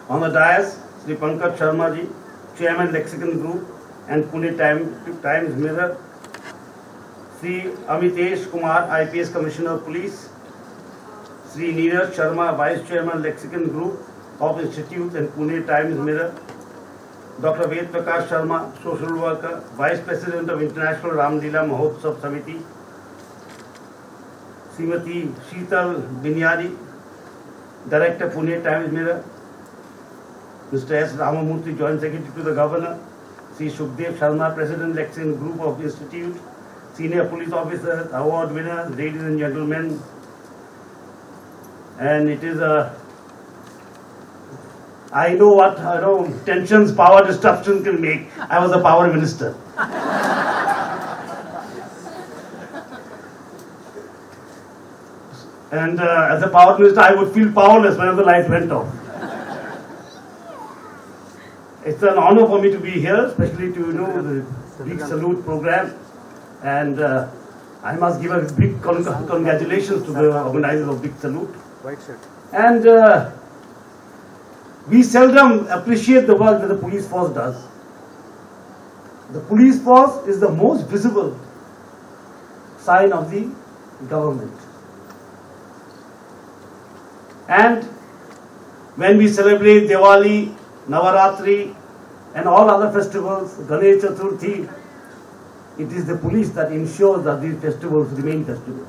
On the dais, Sri Pankaj Sharma ji, Chairman Lexicon Group and Pune Times Mirror, Sri Amitesh Kumar, IPS Commissioner of Police, Sri Neeraj Sharma, Vice Chairman Lexicon Group of Institute and Pune Times Mirror, Dr. Ved Prakash Sharma, Social Worker, Vice President of International Ramlila Mahotsav Samiti, Srimati Sheetal Binyadi, Director Pune Times Mirror, Mr. S. Ramamurthy, Joint Secretary to the Governor, Sri Shukdev Sharma, President Lexicon Group of Institute, Senior Police Officers, Award winners, ladies and gentlemen, and it is I know what tensions, power disruption can make. I was a power minister. And as a power minister, I would feel powerless whenever the light went off. It's an honor for me to be here, especially to the Big Salute program. And I must give a big congratulations to the organizers of Big Salute. And we seldom appreciate the work that the police force does. The police force is the most visible sign of the government. And when we celebrate Diwali, Navaratri and all other festivals, Ganesh Chaturthi, it is the police that ensures that these festivals remain festivals.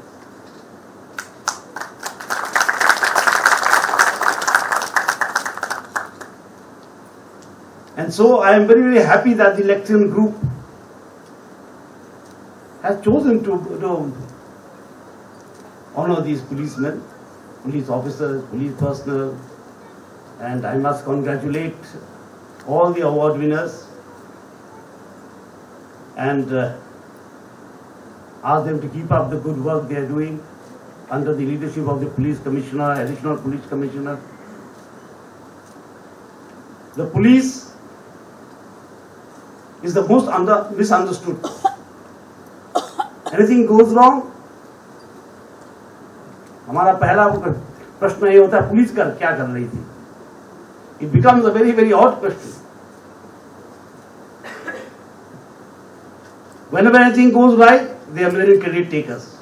And so I am very, very happy that the Lexicon Group has chosen to honor these policemen, police officers, police personnel, and I must congratulate all the award winners and ask them to keep up the good work they are doing under the leadership of the Police Commissioner, Additional Police Commissioner. The police is the most misunderstood. Anything goes wrong, हमारा पहला प्रश्न ये होता है police क्या कर रही थी. It becomes a very, very odd question. Whenever anything goes right, they are very credit takers.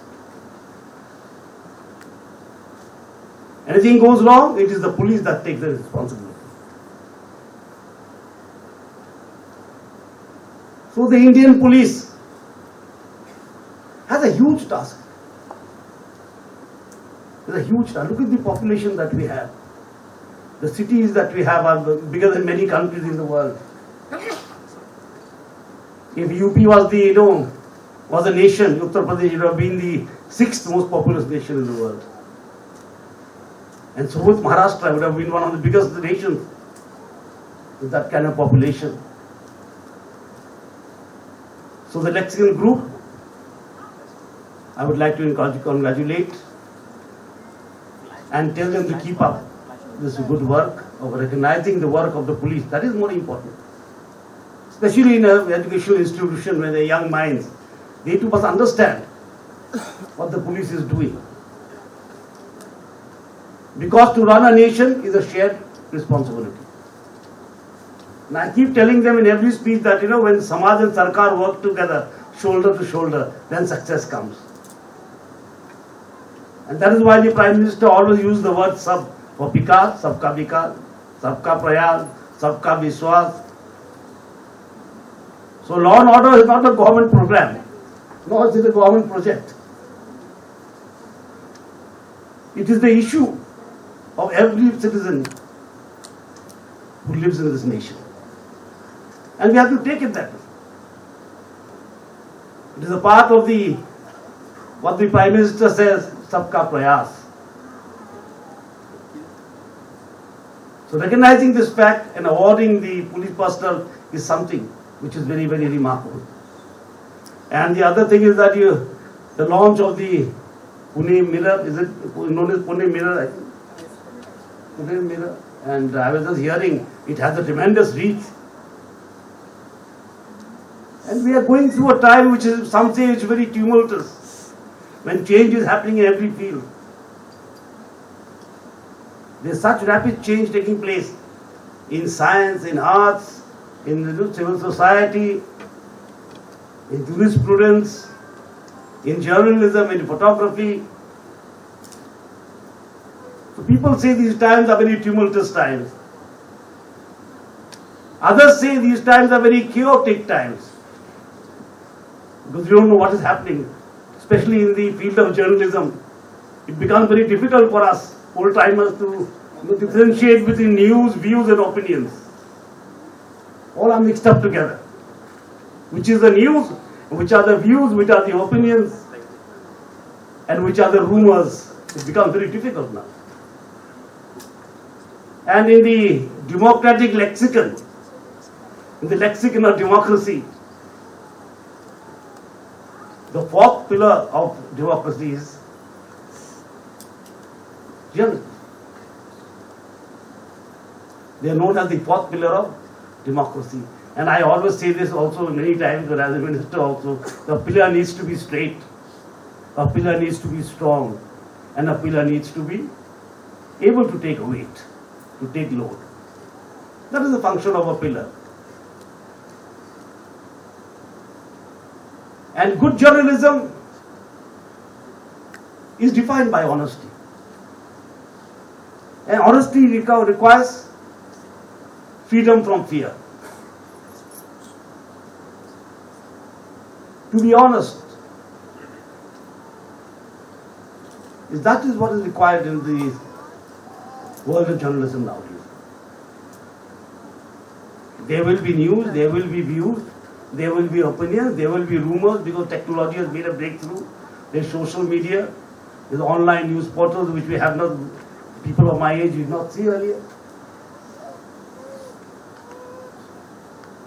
Anything goes wrong, it is the police that takes the responsibility. So the Indian police has a huge task. There's a huge task. Look at the population that we have. The cities that we have are bigger than many countries in the world. If UP was a nation, Uttar Pradesh would have been the 6th most populous nation in the world. And so would Maharashtra would have been one of the biggest nations with that kind of population. So the Lexicon Group, I would like to congratulate and tell them to keep up this good work of recognizing the work of the police. That is more important. Especially in an educational institution where they're young minds, they too must understand what the police is doing. Because to run a nation is a shared responsibility. And I keep telling them in every speech that, when Samaj and Sarkar work together, shoulder to shoulder, then success comes. And that is why the Prime Minister always used the word sab for Vikas, sabka prayas, sabka vishwas. So law and order is not a government program, nor is it a government project. It is the issue of every citizen who lives in this nation. And we have to take it that way. It is a part of what the Prime Minister says, sabka prayas. So recognizing this fact and awarding the police personnel is something which is very, very remarkable. And the other thing is that the launch of the Pune Mirror, is it known as Pune Mirror? I think? Pune Mirror. And I was just hearing, it has a tremendous reach. And we are going through a time which is, some say, it's very tumultuous, when change is happening in every field. There's such rapid change taking place in science, in arts, in civil society, in jurisprudence, in journalism, in photography. So people say these times are very tumultuous times. Others say these times are very chaotic times, because you don't know what is happening, especially in the field of journalism. It becomes very difficult for us old-timers to differentiate between news, views and opinions. All are mixed up together. Which is the news, which are the views, which are the opinions, and which are the rumors. It becomes very difficult now. And in the democratic lexicon, in the lexicon of democracy, the fourth pillar of democracy is journalism. They are known as the fourth pillar of democracy. And I always say this also many times, but as a minister also, the pillar needs to be straight, a pillar needs to be strong, and a pillar needs to be able to take weight, to take load. That is the function of a pillar. And good journalism is defined by honesty. And honesty requires freedom from fear. To be honest, that is what is required in the world of journalism nowadays. There will be news, there will be views, there will be opinions, there will be rumors, because technology has made a breakthrough. There's social media, there's online news portals which we have not, people of my age did not see earlier.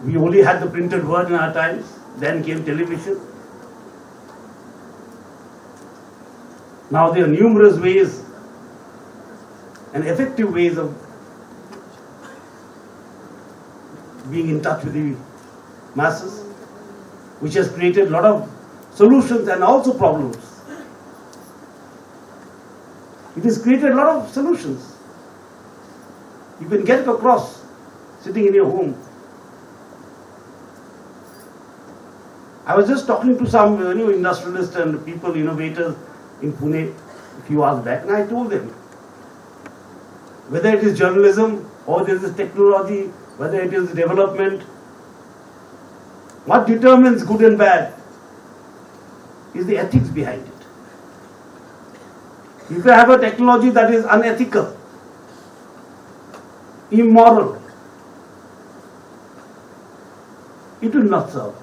We only had the printed word in our times, then came television. Now there are numerous ways and effective ways of being in touch with the masses, which has created a lot of solutions and also problems. It has created a lot of solutions. You can get it across sitting in your home. I was just talking to some industrialists and people, innovators in Pune a few hours back, and I told them, whether it is journalism or there is technology, whether it is development, what determines good and bad is the ethics behind it. If you have a technology that is unethical, immoral, it will not serve.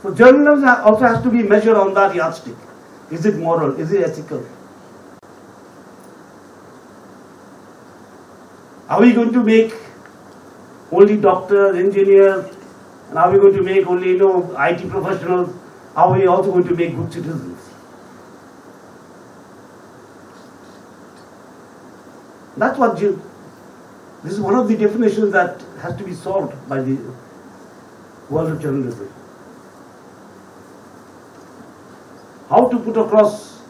So journalism also has to be measured on that yardstick. Is it moral? Is it ethical? Are we going to make only doctors, engineers, and are we going to make only IT professionals? Are we also going to make good citizens? That's what this is one of the definitions that has to be solved by the world of journalism. How to put across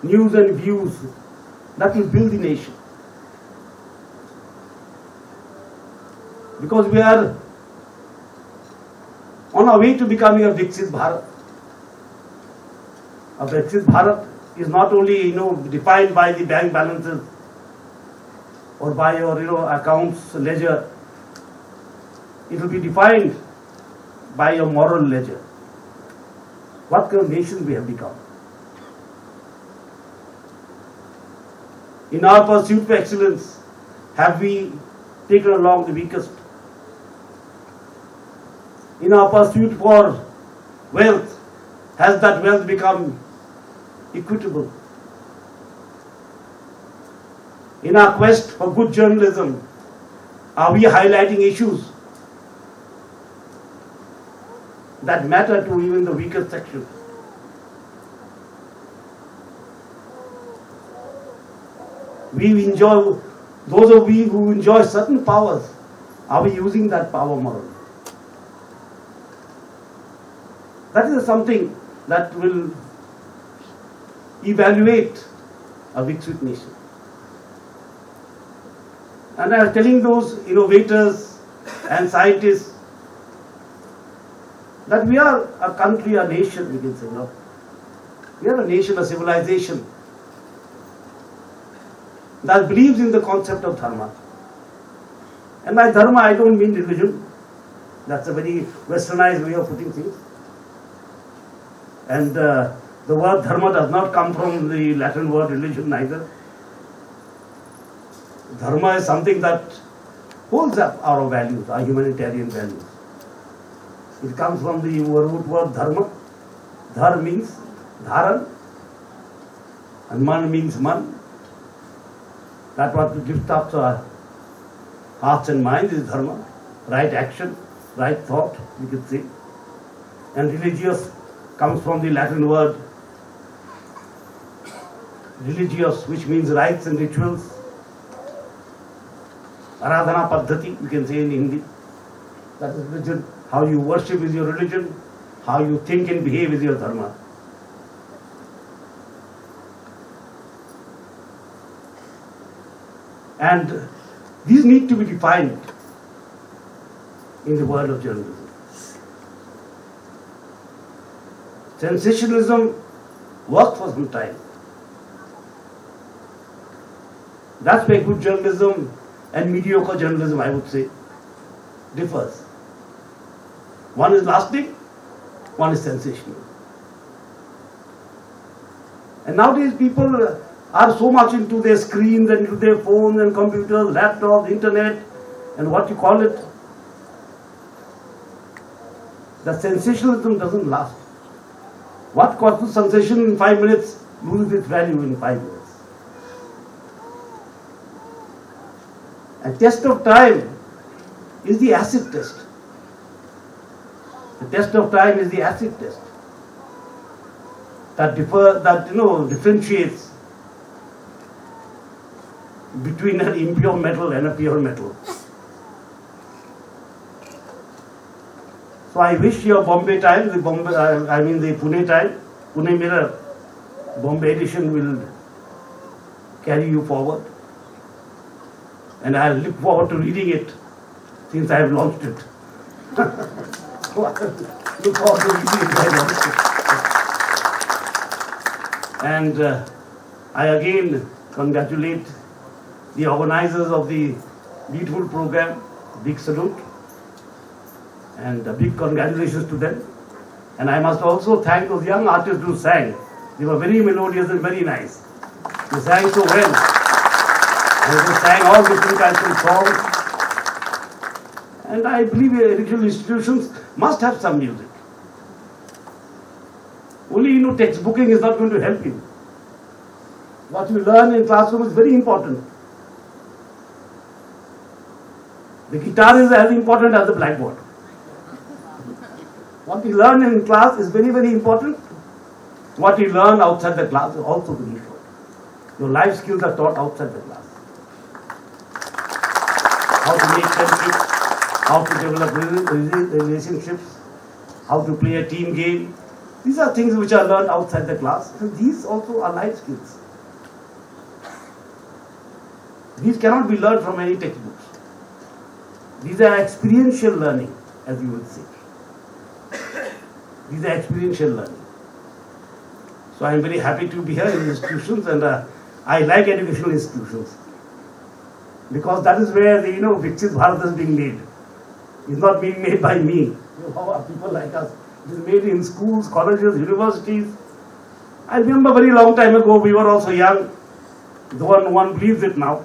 news and views that will build the nation. Because we are on our way to becoming a Viksit Bharat. A Viksit Bharat is not only defined by the bank balances or by your accounts ledger. It will be defined by your moral ledger. What kind of nation we have become. In our pursuit for excellence, have we taken along the weakest? In our pursuit for wealth, has that wealth become equitable? In our quest for good journalism, are we highlighting issues that matter to even the weakest section? Those of we who enjoy certain powers, are we using that power morally? That is something that will evaluate a Viksit nation. And I was telling those innovators and scientists that we are a country, a nation, we can say, no? We are a nation, a civilization that believes in the concept of dharma. And by dharma, I don't mean religion. That's a very westernized way of putting things. And the word dharma does not come from the Latin word religion neither. Dharma is something that holds up our values, our humanitarian values. It comes from the root word dharma. Dhar means dharan, and man means man. That what lifts up our hearts and minds is dharma, right action, right thought, you could say. And religious comes from the Latin word religious, which means rites and rituals. Aradhana Paddhati, you can say in Hindi. That is religion. How you worship is your religion. How you think and behave is your dharma. And these need to be defined in the world of journalism. Sensationalism works for some time. That's why good journalism and mediocre journalism, I would say, differs. One is lasting, one is sensational. And nowadays people are so much into their screens and into their phones and computers, laptops, internet, and what you call it. The sensationalism doesn't last. What causes sensation in 5 minutes loses its value in 5 minutes. And test of time is the acid test. The test of time is the acid test that differentiates between an impure metal and a pure metal. So I wish your Bombay Times, the Pune Times, Pune Mirror, Bombay edition will carry you forward. And I look forward to reading it since I have launched it. Look forward to reading it. And I again congratulate the organizers of the beautiful program. Big salute. And a big congratulations to them. And I must also thank those young artists who sang. They were very melodious and very nice. They sang so well. And they sang all different kinds of songs. And I believe educational institutions must have some music. Only, textbooking is not going to help you. What you learn in classroom is very important. The guitar is as important as the blackboard. What you learn in class is very, very important. What you learn outside the class is also very important. Your life skills are taught outside the class. How to make friendships, how to develop relationships, how to play a team game. These are things which are learned outside the class. And these also are life skills. These cannot be learned from any textbooks. These are experiential learning, as you would say. These are experiential learning. So I am very happy to be here in institutions, and I like educational institutions. Because that is where the Viksit Bharat is being made. It's not being made by me. People like us. It is made in schools, colleges, universities. I remember very long time ago, we were also young. Though no one believes it now.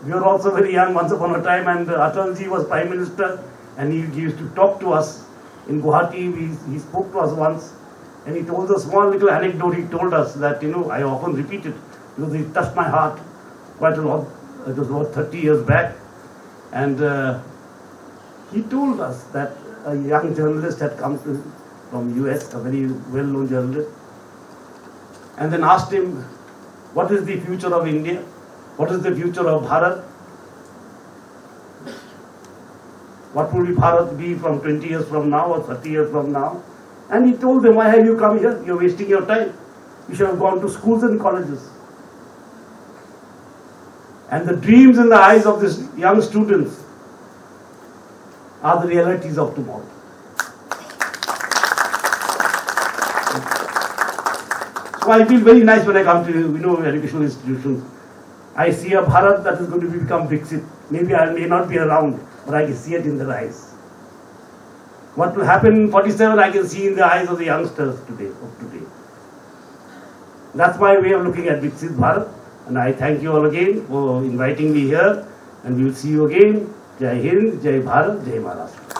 We were also very young once upon a time, and Atalji was Prime Minister, and he used to talk to us in Guwahati. He spoke to us once, and he told a small little anecdote. He told us that, I often repeat it because it touched my heart quite a lot. It was about 30 years back. And he told us that a young journalist had come from US, a very well-known journalist, and then asked him, what is the future of India? What is the future of Bharat? What will Bharat be from 20 years from now or 30 years from now? And he told them, why have you come here? You're wasting your time. You should have gone to schools and colleges. And the dreams in the eyes of these young students are the realities of tomorrow. So I feel very nice when I come to educational institutions. I see a Bharat that is going to become Viksit. Maybe I may not be around, but I can see it in their eyes. What will happen in 47, I can see in the eyes of the youngsters today. That's my way of looking at Viksit Bharat. And I thank you all again for inviting me here. And we will see you again. Jai Hind, Jai Bharat, Jai Maharashtra.